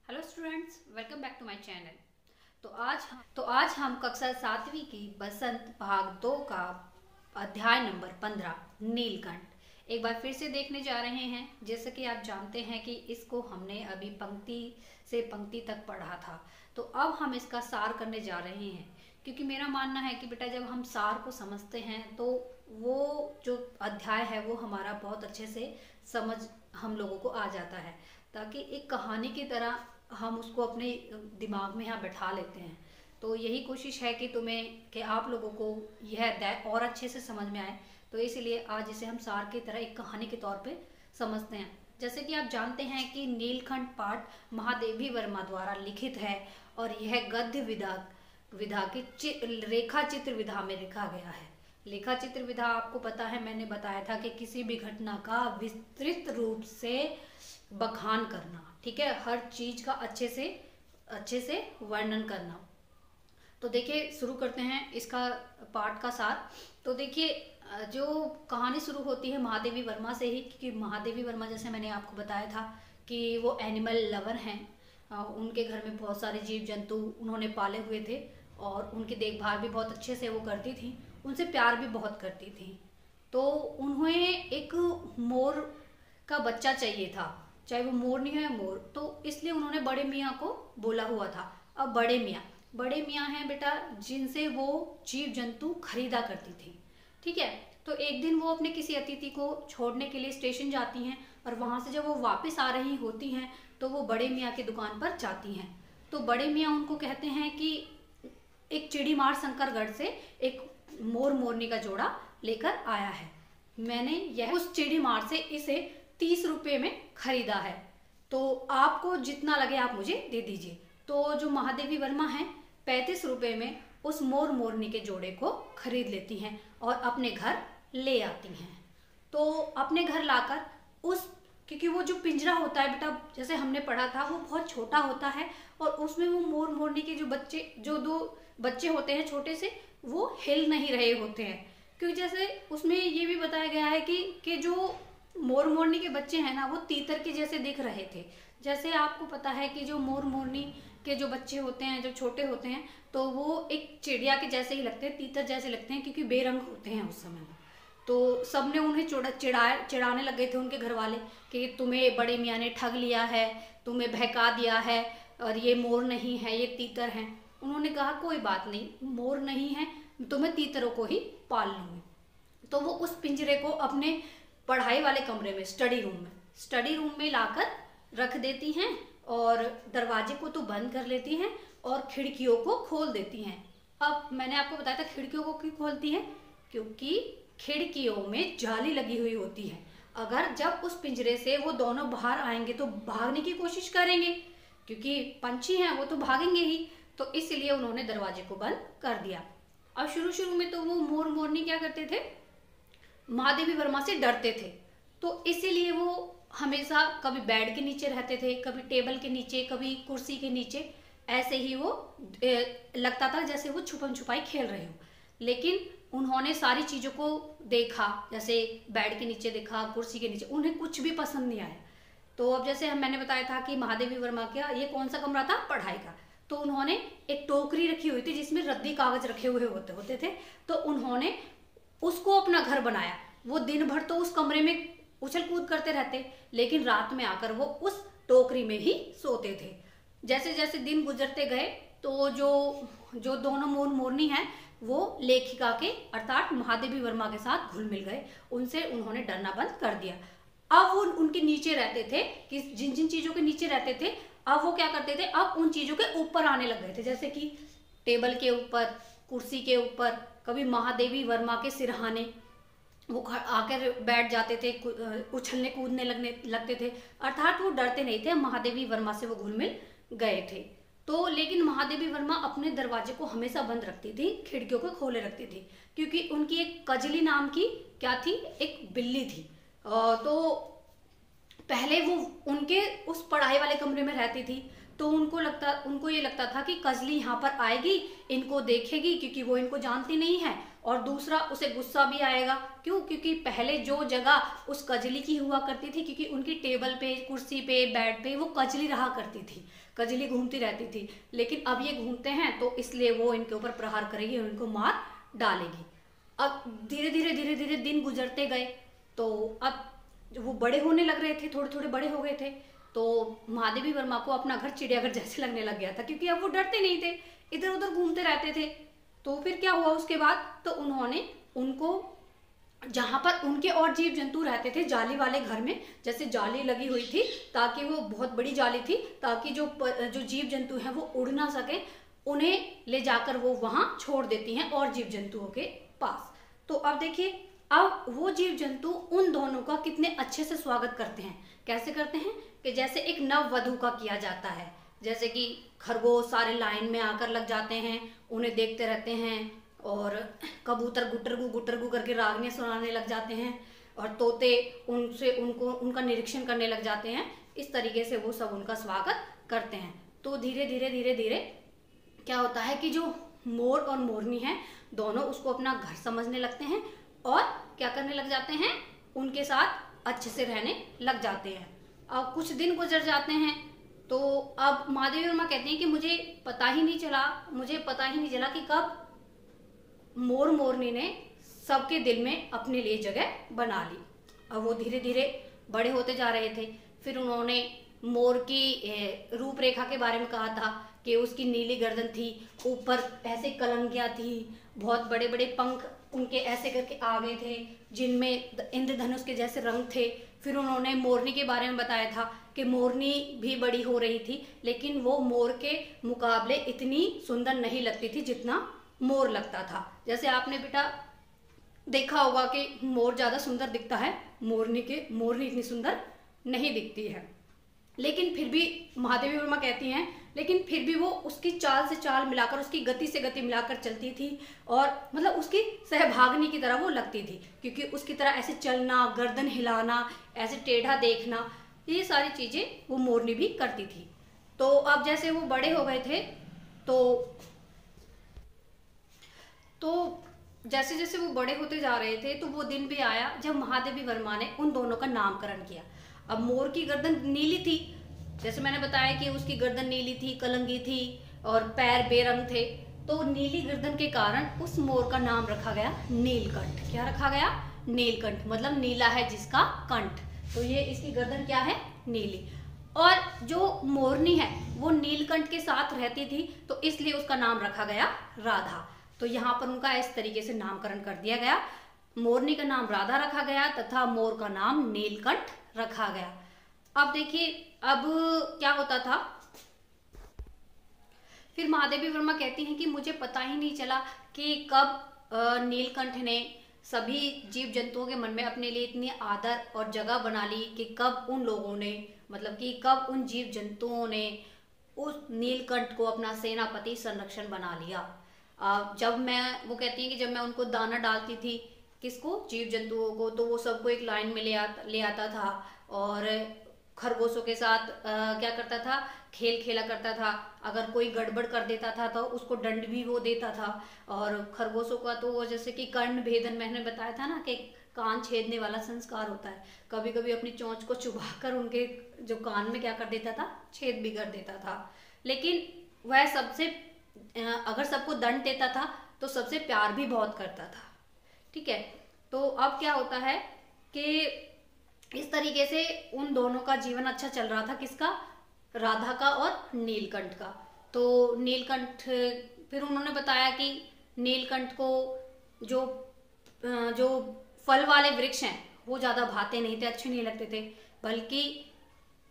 Hello students, welcome back to my channel. तो आज हम कक्षा 7वीं की बसंत भाग 2 का अध्याय नंबर 15 नीलकंठ एक बार फिर से देखने जा रहे हैं। जैसे कि आप जानते हैं कि इसको हमने अभी पंक्ति से पंक्ति तक पढ़ा था, तो अब हम इसका सार करने जा रहे हैं। क्योंकि मेरा मानना है कि बेटा जब हम सार को समझते हैं तो वो जो अध्याय है वो हमारा बहुत अच्छे से समझ हम लोगों को आ जाता है, ताकि एक कहानी की तरह हम उसको अपने दिमाग में यहाँ बैठा लेते हैं। तो यही कोशिश है कि आप लोगों को यह अध्याय और अच्छे से समझ में आए। तो इसलिए आज इसे हम सार की तरह एक कहानी के तौर पे समझते हैं। जैसे कि आप जानते हैं कि नीलकंठ पाठ महादेवी वर्मा द्वारा लिखित है और यह गद्य विधा की रेखा चित्र विधा में लिखा गया है। लेखा चित्र विधा आपको पता है, मैंने बताया था कि किसी भी घटना का विस्तृत रूप से बखान करना, ठीक है, हर चीज का अच्छे से वर्णन करना। तो देखिए शुरू करते हैं इसका पाठ का सार। तो देखिए जो कहानी शुरू होती है महादेवी वर्मा से ही, क्योंकि महादेवी वर्मा जैसे मैंने आपको बताया था कि वो एनिमल लवर हैं। उनके घर में बहुत सारे जीव जंतु उन्होंने पाले हुए थे और उनकी देखभाल भी बहुत अच्छे से वो करती थी, उनसे प्यार भी बहुत करती थी। तो उन्हें एक मोर का बच्चा चाहिए था, चाहे वो मोरनी है मोर, तो इसलिए उन्होंने बड़े मियाँ को बोला हुआ था। अब बड़े मियाँ हैं बेटा जिनसे वो जीव जंतु खरीदा करती थी, ठीक है। तो एक दिन वो अपने किसी अतिथि को छोड़ने के लिए स्टेशन जाती हैं और वहां से जब वो वापस आ रही होती हैं तो वो बड़े मियाँ की दुकान पर जाती हैं। तो बड़े मियाँ उनको कहते हैं कि एक चिड़ीमार शंकरगढ़ से एक मोर मोरनी का जोड़ा लेकर आया है, मैंने यह उस चिड़ीमार से इसे 30 रुपये में खरीदा है, तो आपको जितना लगे आप मुझे दे दीजिए। तो जो महादेवी वर्मा हैं 35 रुपये में उस मोर मोरनी के जोड़े को खरीद लेती हैं और अपने घर ले आती हैं। तो अपने घर लाकर क्योंकि वो जो पिंजरा होता है बेटा, जैसे हमने पढ़ा था, वो बहुत छोटा होता है और उसमें वो मोर मोरनी के जो दो बच्चे होते हैं छोटे से, वो हिल नहीं रहे होते हैं। क्योंकि जैसे उसमें ये भी बताया गया है कि जो मोर मोरनी के बच्चे हैं ना, वो तीतर के जैसे दिख रहे थे। जैसे आपको पता है कि जो मोर मोरनी के जो बच्चे होते हैं, जो छोटे होते हैं, तो वो एक चिड़िया के जैसे ही लगते हैं, तीतर जैसे लगते हैं, क्योंकि बेरंग होते हैं उस समय। तो सबने उन्हें चिढ़ाने लगे थे उनके घर वाले कि तुम्हें बड़े मियाँ ने ठग लिया है, तुम्हें बहका दिया है और ये मोर नहीं है, ये तीतर हैं। उन्होंने कहा कोई बात नहीं, मोर नहीं है तो मैं तीतरों को ही पाल लूँगी। तो वो उस पिंजरे को अपने पढ़ाई वाले कमरे में स्टडी रूम में लाकर रख देती हैं और दरवाजे को तो बंद कर लेती हैं और खिड़कियों को खोल देती हैं। अब मैंने आपको बताया था खिड़कियों को क्यों खोलती हैं, क्योंकि खिड़कियों में जाली लगी हुई होती है। अगर जब उस पिंजरे से वो दोनों बाहर आएंगे तो भागने की कोशिश करेंगे, क्योंकि पंछी हैं वो तो भागेंगे ही, तो इसलिए उन्होंने दरवाजे को बंद कर दिया। और शुरू में तो वो मोर मोरनी क्या करते थे, महादेवी वर्मा से डरते थे, तो इसीलिए वो हमेशा कभी बेड के नीचे रहते थे, कभी टेबल के नीचे, कभी कुर्सी के नीचे, ऐसे ही वो लगता था जैसे वो छुपन छुपाई खेल रहे हो। लेकिन उन्होंने सारी चीज़ों को देखा, जैसे बेड के नीचे देखा, कुर्सी के नीचे, उन्हें कुछ भी पसंद नहीं आया। तो अब जैसे मैंने बताया था कि महादेवी वर्मा का ये कौन सा कमरा था, पढ़ाई का, तो उन्होंने एक टोकरी रखी हुई थी जिसमें रद्दी कागज रखे हुए होते थे, तो उन्होंने उसको अपना घर बनाया। वो दिन भर तो उस कमरे में उछल कूद करते रहते, लेकिन रात में आकर वो उस टोकरी में ही सोते थे। जैसे जैसे दिन गुजरते गए तो जो दोनों मोर मोरनी हैं वो लेखिका के अर्थात महादेवी वर्मा के साथ घुल मिल गए, उनसे उन्होंने डरना बंद कर दिया। अब वो उनके नीचे रहते थे, कि जिन जिन चीजों के नीचे रहते थे, अब वो क्या करते थे, अब उन चीजों के ऊपर आने लग गए थे, जैसे कि टेबल के ऊपर, कुर्सी के ऊपर, कभी महादेवी वर्मा के सिरहाने वो आकर बैठ जाते थे, उछलने कूदने लगते थे। अर्थात वो डरते नहीं थे, महादेवी वर्मा से वो घुल मिल गए थे। तो लेकिन महादेवी वर्मा अपने दरवाजे को हमेशा बंद रखती थी, खिड़कियों को खोले रखती थी, क्योंकि उनकी एक कजली नाम की क्या थी, एक बिल्ली थी। तो पहले वो उनके उस पढ़ाई वाले कमरे में रहती थी, तो उनको ये लगता था कि कजली यहाँ पर आएगी, इनको देखेगी, क्योंकि वो इनको जानती नहीं है और दूसरा उसे गुस्सा भी आएगा। क्यों? क्योंकि पहले जो जगह उस कजली की हुआ करती थी, क्योंकि उनकी टेबल पे, कुर्सी पे, बेड पे वो कजली रहा करती थी, कजली घूमती रहती थी, लेकिन अब ये घूमते हैं तो इसलिए वो इनके ऊपर प्रहार करेगी, उनको मार डालेगी। अब धीरे धीरे धीरे धीरे दिन गुजरते गए, तो अब वो बड़े होने लग रहे थे, थोड़े थोड़े बड़े हो गए थे, तो महादेवी वर्मा को अपना घर चिड़ियाघर जैसे लगने लग गया था, क्योंकि अब वो डरते नहीं थे, इधर उधर घूमते रहते थे। तो फिर क्या हुआ उसके बाद, तो उन्होंने उनको जहाँ पर उनके और जीव जंतु रहते थे जाली वाले घर में, जैसे जाली लगी हुई थी ताकि वो बहुत बड़ी जाली थी ताकि जो जीव जंतु हैं वो उड़ ना सके, उन्हें ले जाकर वो वहां छोड़ देती हैं और जीव जंतुओं के पास। तो अब देखिए, अब वो जीव जंतु उन दोनों का कितने अच्छे से स्वागत करते हैं। कैसे करते हैं कि जैसे एक नववधू का किया जाता है, जैसे कि खरगोश सारे लाइन में आकर लग जाते हैं, उन्हें देखते रहते हैं, और कबूतर गुटरगू गुटरगू करके रागने सुनाने लग जाते हैं, और तोते उनसे उनका निरीक्षण करने लग जाते हैं। इस तरीके से वो सब उनका स्वागत करते हैं। तो धीरे धीरे धीरे धीरे क्या होता है कि जो मोर और मोरनी है दोनों उसको अपना घर समझने लगते हैं और क्या करने लग जाते हैं, उनके साथ अच्छे से रहने लग जाते हैं। अब कुछ दिन गुजर जाते हैं, तो अब महादेवी वर्मा कहती हैं कि मुझे पता ही नहीं चला कि कब मोर मोरनी ने सबके दिल में अपने लिए जगह बना ली। अब वो धीरे धीरे बड़े होते जा रहे थे। फिर उन्होंने मोर की रूपरेखा के बारे में कहा था कि उसकी नीली गर्दन थी, ऊपर ऐसे कलंगियां थी, बहुत बड़े बड़े पंख उनके ऐसे करके आ गए थे जिनमें इंद्रधनुष के जैसे रंग थे। फिर उन्होंने मोरनी के बारे में बताया था कि मोरनी भी बड़ी हो रही थी, लेकिन वो मोर के मुकाबले इतनी सुंदर नहीं लगती थी जितना मोर लगता था। जैसे आपने बेटा देखा होगा कि मोर ज्यादा सुंदर दिखता है, मोरनी इतनी सुंदर नहीं दिखती है। लेकिन फिर भी महादेवी वर्मा कहती हैं, लेकिन फिर भी वो उसकी चाल से चाल मिलाकर, उसकी गति से गति मिलाकर चलती थी, और मतलब उसकी सहभागिनी की तरह वो लगती थी, क्योंकि उसकी तरह ऐसे चलना, गर्दन हिलाना, ऐसे टेढ़ा देखना, ये सारी चीजें वो मोरनी भी करती थी। तो अब जैसे वो बड़े हो गए थे, तो जैसे जैसे वो बड़े होते जा रहे थे, तो वो दिन भी आया जब महादेवी वर्मा ने उन दोनों का नामकरण किया। अब मोर की गर्दन नीली थी, जैसे मैंने बताया कि उसकी गर्दन नीली थी, कलंगी थी, और पैर बेरंग थे। तो नीली गर्दन के कारण उस मोर का नाम रखा गया नीलकंठ। क्या रखा गया? नीलकंठ, मतलब नीला है जिसका कंठ, तो ये इसकी गर्दन क्या है? नीली। और जो मोरनी है वो नीलकंठ के साथ रहती थी, तो इसलिए उसका नाम रखा गया राधा। तो यहाँ पर उनका इस तरीके से नामकरण कर दिया गया। मोरनी का नाम राधा रखा गया तथा मोर का नाम नीलकंठ रखा गया। अब देखिए, अब क्या होता था, फिर महादेवी वर्मा कहती हैं कि मुझे पता ही नहीं चला कि कब नीलकंठ ने सभी जीव जंतुओं के मन में अपने लिए इतनी आदर और जगह बना ली कि कब उन लोगों ने, मतलब कि कब उन जीव जंतुओं ने उस नीलकंठ को अपना सेनापति संरक्षण बना लिया। वो कहती हैं कि जब मैं उनको दाना डालती थी, किसको? जीव जंतुओं को, तो वो सबको एक लाइन में ले आता था, और खरगोशों के साथ क्या करता था? खेल खेला करता था। अगर कोई गड़बड़ कर देता था तो उसको दंड भी वो देता था। और खरगोशों का तो वो जैसे कि कर्ण भेदन मैंने बताया था ना, कि कान छेदने वाला संस्कार होता है, कभी कभी अपनी चोंच को चुभाकर उनके जो कान में क्या कर देता था? छेद भी कर देता था। लेकिन वह सबसे अगर सबको दंड देता था तो सबसे प्यार भी बहुत करता था। ठीक है, तो अब क्या होता है कि इस तरीके से उन दोनों का जीवन अच्छा चल रहा था। किसका? राधा का और नीलकंठ का। तो नीलकंठ, फिर उन्होंने बताया कि नीलकंठ को जो फल वाले वृक्ष हैं वो ज्यादा भाते नहीं थे, अच्छे नहीं लगते थे, बल्कि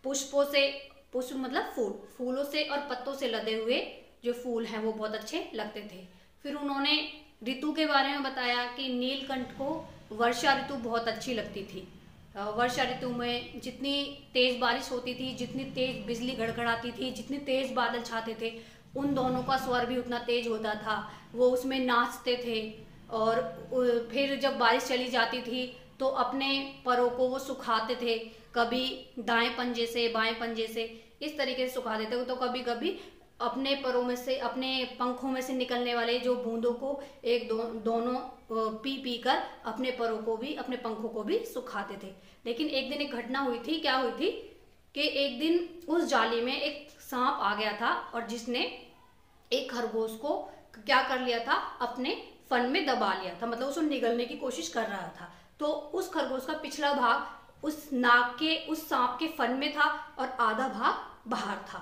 पुष्प मतलब फूलों से और पत्तों से लदे हुए जो फूल हैं वो बहुत अच्छे लगते थे। फिर उन्होंने ऋतु के बारे में बताया कि नीलकंठ को वर्षा ऋतु बहुत अच्छी लगती थी। वर्षा ऋतु में जितनी तेज बारिश होती थी, जितनी तेज बिजली गड़गड़ाती थी, जितने तेज बादल छाते थे, उन दोनों का स्वर भी उतना तेज होता था। वो उसमें नाचते थे, और फिर जब बारिश चली जाती थी तो अपने परों को वो सुखाते थे, कभी दाएं पंजे से बाएं पंजे से, इस तरीके से सुखा देते थे। तो कभी कभी अपने परों में से, अपने पंखों में से निकलने वाले जो बूंदों को दोनों पी पी कर अपने परों को भी, अपने पंखों को भी सुखाते थे। लेकिन एक दिन एक घटना हुई थी। क्या हुई थी कि एक दिन उस जाली में एक सांप आ गया था और जिसने एक खरगोश को क्या कर लिया था, अपने फन में दबा लिया था, मतलब उसको निगलने की कोशिश कर रहा था। तो उस खरगोश का पिछला भाग उस नाक के, उस सांप के फन में था और आधा भाग बाहर था।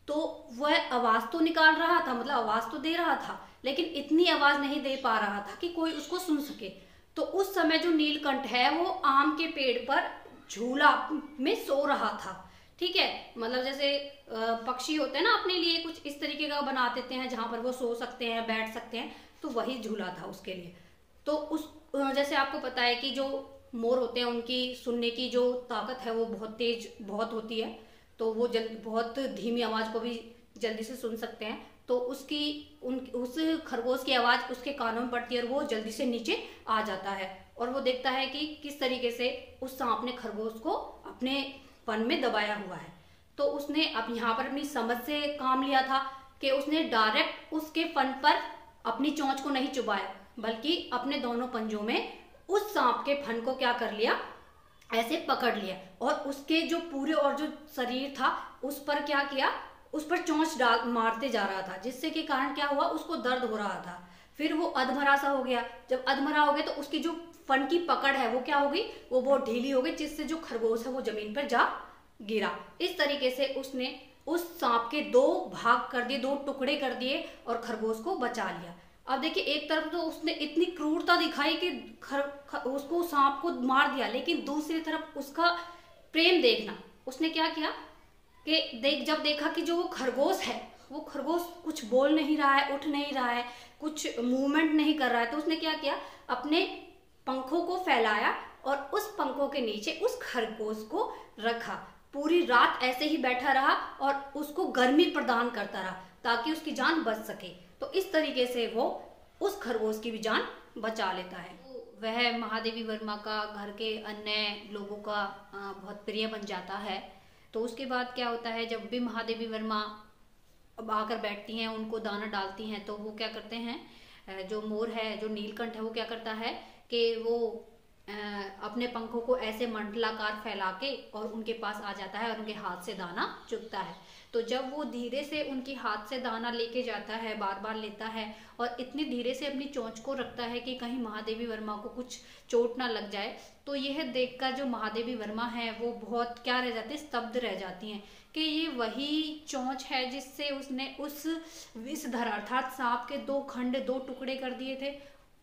तो वह आवाज तो निकाल रहा था, मतलब आवाज तो दे रहा था, लेकिन इतनी आवाज नहीं दे पा रहा था कि कोई उसको सुन सके। तो उस समय जो नीलकंठ है वो आम के पेड़ पर झूला में सो रहा था। ठीक है, मतलब जैसे पक्षी होते हैं ना, अपने लिए कुछ इस तरीके का बना देते हैं जहां पर वो सो सकते हैं, बैठ सकते हैं, तो वही झूला था उसके लिए। तो उस जैसे आपको पता है कि जो मोर होते हैं उनकी सुनने की जो ताकत है वो बहुत तेज बहुत होती है, तो वो बहुत धीमी आवाज को भी जल्दी से सुन सकते हैं। तो उस खरगोश की आवाज उसके कानों में पड़ती है और वो जल्दी से नीचे आ जाता है और वो देखता है कि किस तरीके से उस सांप ने खरगोश को अपने फन में दबाया हुआ है। तो उसने अब यहाँ पर अपनी समझ से काम लिया था कि उसने डायरेक्ट उसके फन पर अपनी चोंच को नहीं चुभाया, बल्कि अपने दोनों पंजों में उस सांप के फन को क्या कर लिया, ऐसे पकड़ लिया और उसके जो पूरे और जो शरीर था उस पर क्या किया, उस पर चोंच डाल मारते जा रहा था, जिससे के कारण क्या हुआ, उसको दर्द हो रहा था। फिर वो अधमरा सा हो गया। जब अधमरा हो गया तो उसकी जो फन की पकड़ है वो क्या हो गई, वो बहुत ढीली हो गई, जिससे जो खरगोश है वो जमीन पर जा गिरा। इस तरीके से उसने उस सांप के दो भाग कर दिए, दो टुकड़े कर दिए और खरगोश को बचा लिया। अब देखिए, एक तरफ तो उसने इतनी क्रूरता दिखाई कि उसको सांप को मार दिया, लेकिन दूसरी तरफ उसका प्रेम देखना, उसने क्या किया कि जब देखा कि जो वो खरगोश है, वो खरगोश कुछ बोल नहीं रहा है, उठ नहीं रहा है, कुछ मूवमेंट नहीं कर रहा है, तो उसने क्या किया, अपने पंखों को फैलाया और उस पंखों के नीचे उस खरगोश को रखा। पूरी रात ऐसे ही बैठा रहा और उसको गर्मी प्रदान करता रहा ताकि उसकी जान बच सके। तो इस तरीके से वो उस खरगोश की भी जान बचा लेता है। तो वह महादेवी वर्मा का घर के अन्य लोगों का बहुत प्रिय बन जाता है। तो उसके बाद क्या होता है, जब भी महादेवी वर्मा अब आकर बैठती हैं, उनको दाना डालती हैं, तो वो क्या करते हैं, जो मोर है, जो नीलकंठ है, वो क्या करता है कि वो अपने पंखों को ऐसे मंडलाकार फैला के और उनके पास आ जाता है और उनके हाथ से दाना चुगता है। तो जब वो धीरे से उनके हाथ से दाना लेके जाता है, बार बार लेता है और इतनी धीरे से अपनी चोंच को रखता है कि कहीं महादेवी वर्मा को कुछ चोट ना लग जाए, तो यह देखकर जो महादेवी वर्मा है वो बहुत क्या रह जाती है, स्तब्ध रह जाती हैं कि ये वही चोंच है जिससे उसने उस विषधर अर्थात सांप के दो खंड, दो टुकड़े कर दिए थे,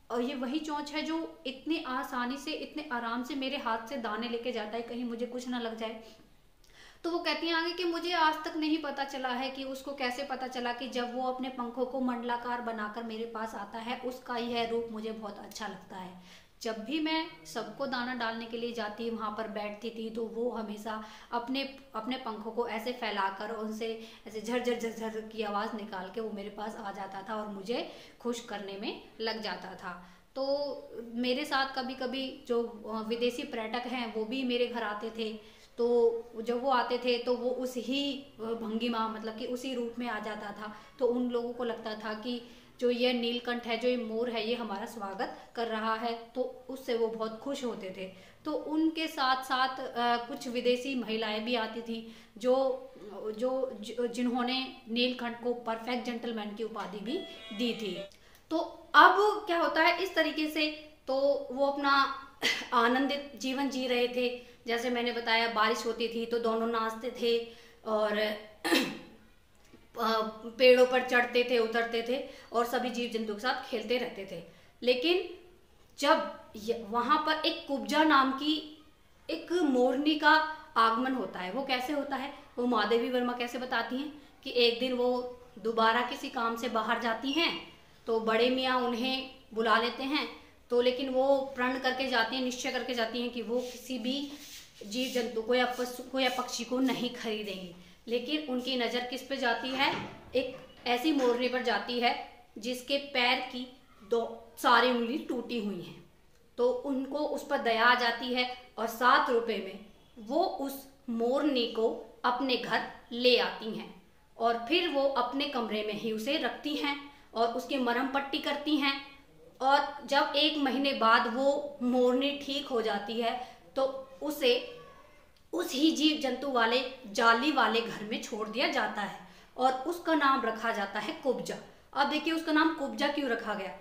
और ये वही चोंच है जो इतनी आसानी से, इतने आराम से मेरे हाथ से दाने लेके जाता है, कहीं मुझे कुछ ना लग जाए। तो वो कहती हैं आगे कि मुझे आज तक नहीं पता चला है कि उसको कैसे पता चला कि जब वो अपने पंखों को मंडलाकार बनाकर मेरे पास आता है, उसका यह रूप मुझे बहुत अच्छा लगता है। जब भी मैं सबको दाना डालने के लिए जाती, वहाँ पर बैठती थी, तो वो हमेशा अपने अपने पंखों को ऐसे फैलाकर उनसे ऐसे झरझर झरझर की आवाज़ निकाल के वो मेरे पास आ जाता था और मुझे खुश करने में लग जाता था। तो मेरे साथ कभी कभी जो विदेशी पर्यटक हैं वो भी मेरे घर आते थे, तो जब वो आते थे तो वो उस ही भंगिमा, मतलब कि उसी रूप में आ जाता था, तो उन लोगों को लगता था कि जो ये नीलकंठ है, जो ये मोर है, ये हमारा स्वागत कर रहा है, तो उससे वो बहुत खुश होते थे। तो उनके साथ साथ कुछ विदेशी महिलाएं भी आती थी जो जिन्होंने नीलकंठ को परफेक्ट जेंटलमैन की उपाधि भी दी थी। तो अब क्या होता है, इस तरीके से तो वो अपना आनंदित जीवन जी रहे थे। जैसे मैंने बताया, बारिश होती थी तो दोनों नाचते थे और पेड़ों पर चढ़ते थे, उतरते थे और सभी जीव जंतु के साथ खेलते रहते थे। लेकिन जब वहां पर एक कुब्जा नाम की एक मोरनी का आगमन होता है, वो कैसे होता है, वो महादेवी वर्मा कैसे बताती हैं कि एक दिन वो दोबारा किसी काम से बाहर जाती हैं, तो बड़े मियाँ उन्हें बुला लेते हैं, तो लेकिन वो प्रण करके जाती हैं, निश्चय करके जाती हैं कि वो किसी भी जीव जंतु को या पशु को या पक्षी को नहीं खरीदेंगी। लेकिन उनकी नज़र किस पे जाती है, एक ऐसी मोरनी पर जाती है जिसके पैर की दो सारी उंगली टूटी हुई हैं। तो उनको उस पर दया आ जाती है और 7 रुपए में वो उस मोरनी को अपने घर ले आती हैं और फिर वो अपने कमरे में ही उसे रखती हैं और उसकी मरहम पट्टी करती हैं। और जब 1 महीने बाद वो मोरनी ठीक हो जाती है तो उसे उस ही जीव जंतु वाले जाली वाले घर में छोड़ दिया जाता है और उसका नाम रखा जाता है कुब्जा। अब देखिए उसका नाम कुब्जा क्यों रखा गया।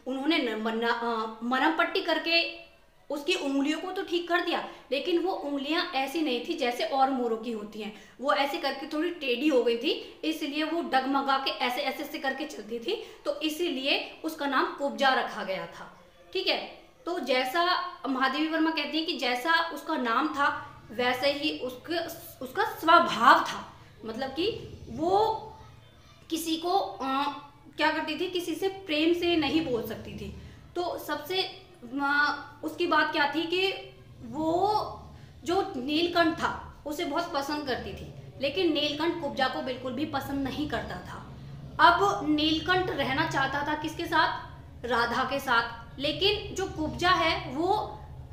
उन्होंने मरहम पट्टी करके उसकी उंगलियों को तो ठीक कर दिया, लेकिन वो उंगलियां ऐसी नहीं थी जैसे और मोरों की होती हैं, वो ऐसे करके थोड़ी टेढ़ी हो गई थी, इसलिए वो डगमगा के ऐसे ऐसे से करके चलती थी, तो इसीलिए उसका नाम कुब्जा रखा गया था। ठीक है, तो जैसा महादेवी वर्मा कहती है कि जैसा उसका नाम था वैसे ही उसका स्वभाव था। मतलब कि वो किसी को क्या करती थी, किसी से प्रेम से नहीं बोल सकती थी। तो सबसे उसकी बात क्या थी कि वो जो नीलकंठ था उसे बहुत पसंद करती थी, लेकिन नीलकंठ कुब्जा को बिल्कुल भी पसंद नहीं करता था। अब नीलकंठ रहना चाहता था किसके साथ, राधा के साथ, लेकिन जो कुब्जा है वो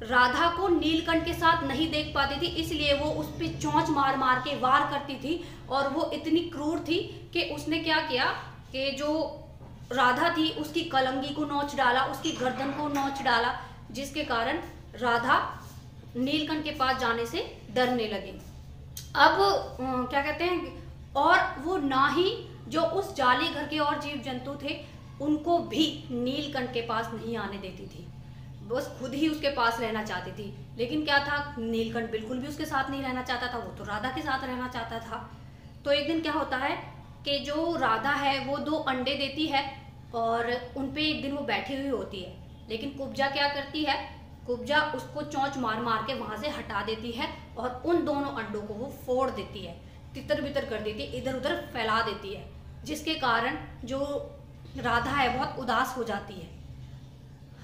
राधा को नीलकंठ के साथ नहीं देख पाती थी, इसलिए वो उस पर चोंच मार मार के वार करती थी। और वो इतनी क्रूर थी कि उसने क्या किया कि जो राधा थी उसकी कलंगी को नोच डाला, उसकी गर्दन को नोच डाला, जिसके कारण राधा नीलकंठ के पास जाने से डरने लगी। अब क्या कहते हैं, और वो ना ही जो उस जाली घर के और जीव जंतु थे उनको भी नीलकंठ के पास नहीं आने देती थी, बस खुद ही उसके पास रहना चाहती थी। लेकिन क्या था, नीलकंठ बिल्कुल भी उसके साथ नहीं रहना चाहता था, वो तो राधा के साथ रहना चाहता था। तो एक दिन क्या होता है कि जो राधा है वो 2 अंडे देती है और उन पे एक दिन वो बैठी हुई होती है, लेकिन कुब्जा क्या करती है, कुब्जा उसको चोंच मार मार के वहां से हटा देती है और उन दोनों अंडों को वो फोड़ देती है, तितर बितर कर देती है, इधर उधर फैला देती है, जिसके कारण जो राधा है बहुत उदास हो जाती है।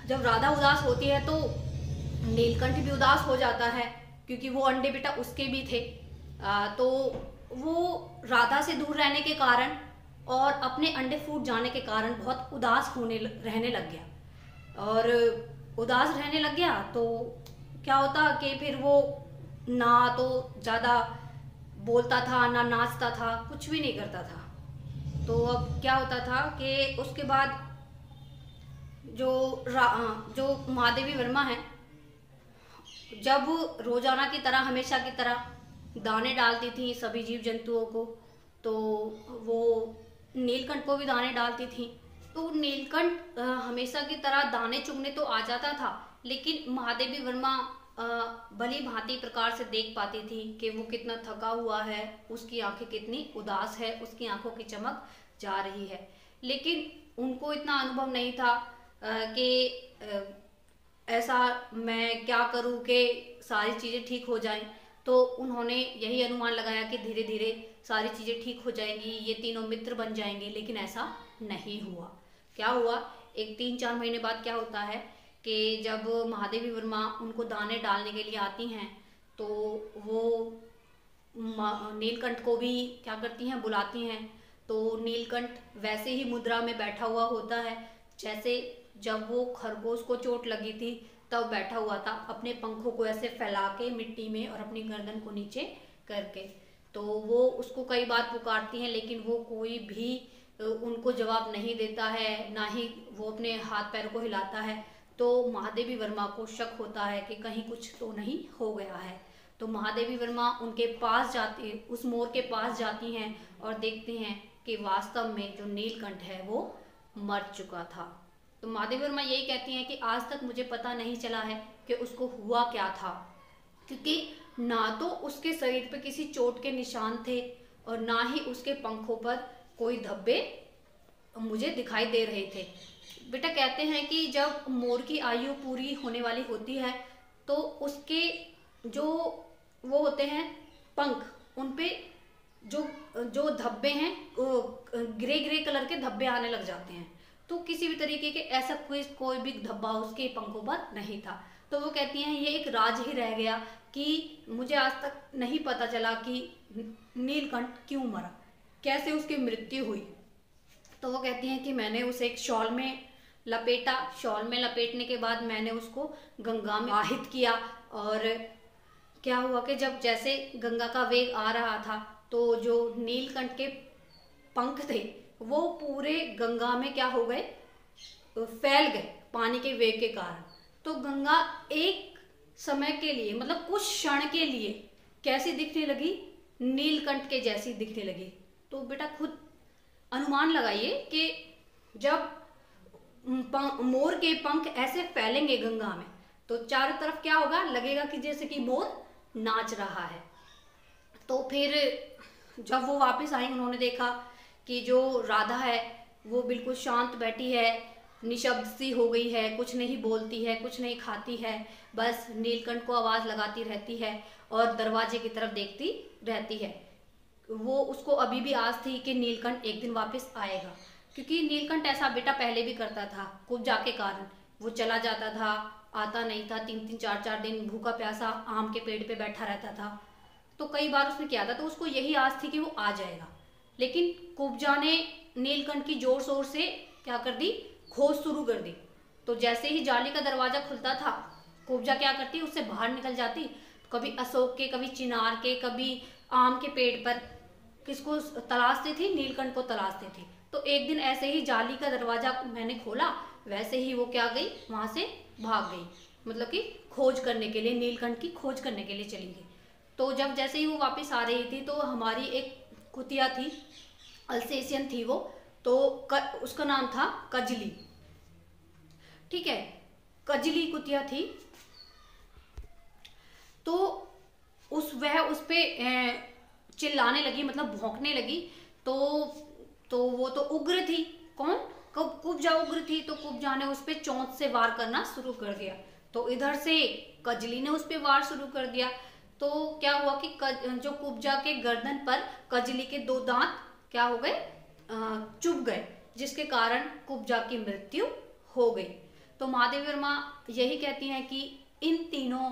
जब राधा उदास होती है तो नीलकंठ भी उदास हो जाता है, क्योंकि वो अंडे बेटा उसके भी थे। तो वो राधा से दूर रहने के कारण और अपने अंडे फूट जाने के कारण बहुत उदास रहने लग गया। और उदास रहने लग गया तो क्या होता कि फिर वो ना तो ज़्यादा बोलता था, ना नाचता था, कुछ भी नहीं करता था। तो अब क्या होता था कि उसके बाद जो महादेवी वर्मा है, जब रोजाना की तरह हमेशा की तरह दाने डालती थी सभी जीव जंतुओं को, तो वो नीलकंठ को भी दाने डालती थी। तो नीलकंठ हमेशा की तरह दाने चुगने तो आ जाता था, लेकिन महादेवी वर्मा भली भांति प्रकार से देख पाती थी कि वो कितना थका हुआ है, उसकी आंखें कितनी उदास है, उसकी आंखों की चमक जा रही है। लेकिन उनको इतना अनुभव नहीं था कि ऐसा मैं क्या करूं कि सारी चीज़ें ठीक हो जाएं। तो उन्होंने यही अनुमान लगाया कि धीरे धीरे सारी चीज़ें ठीक हो जाएंगी, ये तीनों मित्र बन जाएंगे, लेकिन ऐसा नहीं हुआ। क्या हुआ, एक 3-4 महीने बाद क्या होता है कि जब महादेवी वर्मा उनको दाने डालने के लिए आती हैं तो वो नीलकंठ को भी क्या करती हैं, बुलाती हैं। तो नीलकंठ वैसे ही मुद्रा में बैठा हुआ होता है जैसे जब वो खरगोश को चोट लगी थी तब बैठा हुआ था, अपने पंखों को ऐसे फैला के मिट्टी में और अपनी गर्दन को नीचे करके। तो वो उसको कई बार पुकारती हैं, लेकिन वो कोई भी उनको जवाब नहीं देता है, ना ही वो अपने हाथ पैरों को हिलाता है। तो महादेवी वर्मा को शक होता है कि कहीं कुछ तो नहीं हो गया है। तो महादेवी वर्मा उनके पास जाती, उस मोर के पास जाती हैं और देखती हैं कि वास्तव में जो नीलकंठ है वो मर चुका था। तो महादेवी वर्मा यही कहती हैं कि आज तक मुझे पता नहीं चला है कि उसको हुआ क्या था, क्योंकि ना तो उसके शरीर पे किसी चोट के निशान थे और ना ही उसके पंखों पर कोई धब्बे मुझे दिखाई दे रहे थे। बेटा कहते हैं कि जब मोर की आयु पूरी होने वाली होती है तो उसके जो वो होते हैं पंख, उन पे जो धब्बे हैं ग्रे ग्रे कलर के धब्बे आने लग जाते हैं। तो किसी भी तरीके के ऐसा कोई भी धब्बा उसके पंखों पर नहीं था। तो वो कहती हैं ये एक राज ही रह गया कि मुझे आज तक नहीं पता चला कि नीलकंठ क्यों मरा, कैसे उसकी मृत्यु हुई। तो वो कहती हैं कि मैंने उसे एक शॉल में लपेटा, शॉल में लपेटने के बाद मैंने उसको गंगा में आवाहित किया। और क्या हुआ कि जब जैसे गंगा का वेग आ रहा था तो जो नीलकंठ के पंख थे वो पूरे गंगा में क्या हो गए, फैल गए पानी के वेग के कारण। तो गंगा एक समय के लिए, मतलब कुछ क्षण के लिए कैसी दिखने लगी, नीलकंठ के जैसी दिखने लगी। तो बेटा खुद अनुमान लगाइए कि जब मोर के पंख ऐसे फैलेंगे गंगा में तो चारों तरफ क्या होगा, लगेगा कि जैसे कि मोर नाच रहा है। तो फिर जब वो वापस आई, उन्होंने देखा कि जो राधा है वो बिल्कुल शांत बैठी है, निशब्द सी हो गई है, कुछ नहीं बोलती है, कुछ नहीं खाती है, बस नीलकंठ को आवाज लगाती रहती है और दरवाजे की तरफ देखती रहती है। वो उसको अभी भी आस थी कि नीलकंठ एक दिन वापस आएगा, क्योंकि नीलकंठ ऐसा बेटा पहले भी करता था, कुब्जा के कारण वो चला जाता था, आता नहीं था, 3-3 4-4 दिन भूखा प्यासा आम के पेड़ पे बैठा रहता था। तो कई बार उसने किया था, तो उसको यही आस थी कि वो आ जाएगा। लेकिन कुब्जा ने नीलकंठ की जोर शोर से क्या कर दी, खोज शुरू कर दी। तो जैसे ही जाली का दरवाजा खुलता था, कुब्जा क्या करती, उससे बाहर निकल जाती, कभी अशोक के, कभी चिनार के, कभी आम के पेड़ पर किसको तलाशती थी, नीलकंठ को तलाशती थी। तो एक दिन ऐसे ही जाली का दरवाजा मैंने खोला, वैसे ही वो क्या गई, वहां से भाग गई, मतलब कि खोज करने के लिए, नीलकंठ की खोज करने के लिए चली गई। तो जब जैसे ही वो वापस आ रही थी तो हमारी एक कुतिया थी, अल्सेशियन थी वो, तो उसका नाम था कजली, ठीक है, कजली कुतिया थी। तो वह उस पे चिल्लाने लगी, मतलब भौंकने लगी। तो वो तो उग्र थी, कौन, कुब्जा उग्र थी। तो कुब्जा ने उस पे चोंच से वार करना शुरू कर दिया। तो इधर से कजली ने उस पे वार शुरू कर दिया। तो क्या हुआ कि जो कुब्जा के गर्दन पर कजली के 2 दांत क्या हो गए, चुभ गए, जिसके कारण कुब्जा की मृत्यु हो गई। तो महादेवी वर्मा यही कहती हैं कि इन तीनों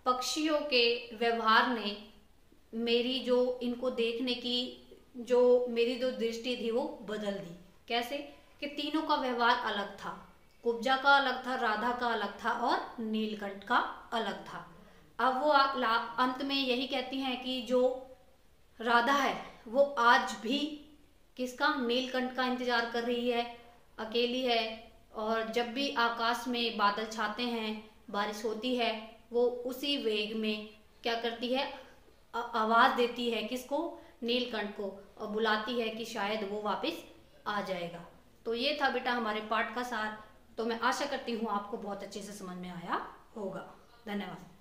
पक्षियों के व्यवहार ने मेरी जो इनको देखने की जो मेरी जो दृष्टि थी वो बदल दी। कैसे कि तीनों का व्यवहार अलग था, कुब्जा का अलग था, राधा का अलग था और नीलकंठ का अलग था। अब वो अंत में यही कहती हैं कि जो राधा है वो आज भी किसका, नीलकंठ का इंतजार कर रही है, अकेली है। और जब भी आकाश में बादल छाते हैं, बारिश होती है, वो उसी वेग में क्या करती है, आवाज देती है किसको, नीलकंठ को, और बुलाती है कि शायद वो वापस आ जाएगा। तो ये था बेटा हमारे पाठ का सार। तो मैं आशा करती हूँ आपको बहुत अच्छे से समझ में आया होगा। धन्यवाद।